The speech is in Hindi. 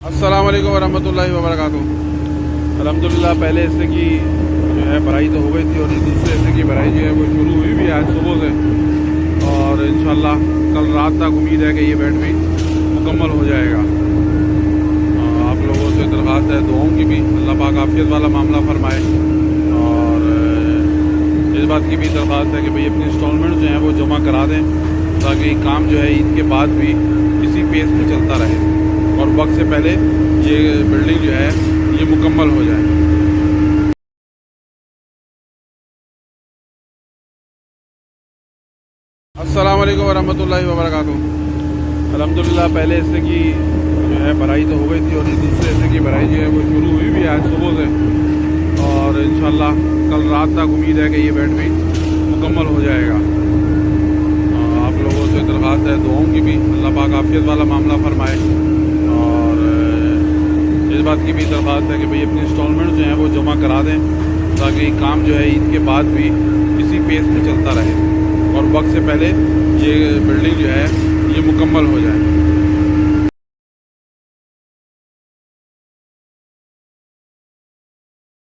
अस्सलाम वालेकुम वरहमतुल्लाहि वबरकातुहू। अल्हम्दुलिल्लाह पहले हिस्से की जो है भराई तो हो गई थी और दूसरे हिस्से की भराई जो है वो शुरू हुई भी आज सुबह से, और इंशाल्लाह कल रात तक उम्मीद है कि ये बेड भी मुकम्मल हो जाएगा। आप लोगों से दरख्वास्त है दुआओं की भी, अल्लाह पाक आफियत वाला मामला फरमाए, और इस बात की भी दरख्वास्त है कि भाई अपनी इंस्टॉलमेंट जो हैं वो जमा करा दें ताकि काम जो है ईद के बाद भी इसी पेस पे चलता रहे और वक्त से पहले ये बिल्डिंग जो है ये मुकम्मल हो जाए। अस्सलाम वालेकुम वरहमतुल्लाहि वबरकातुहू। अल्हम्दुलिल्लाह पहले हिस्से की जो है भराई तो हो गई थी और दूसरे हिस्से की भराई जो है वो शुरू हुई भी आज सुबह से, और इंशाल्लाह कल रात तक उम्मीद है कि ये बेड भी मुकम्मल हो जाएगा। आप लोगों से दरख्वास्त है दुआओं की भी, अल्लाह पाक आफियत वाला मामला फरमाए, और इस बात की भी दरख्वास्त है कि भाई अपनी इंस्टॉलमेंट जो हैं वो जमा करा दें ताकि काम जो है ईद के बाद भी इसी पेस पे चलता रहे और वक्त से पहले ये बिल्डिंग जो है ये मुकम्मल हो जाए।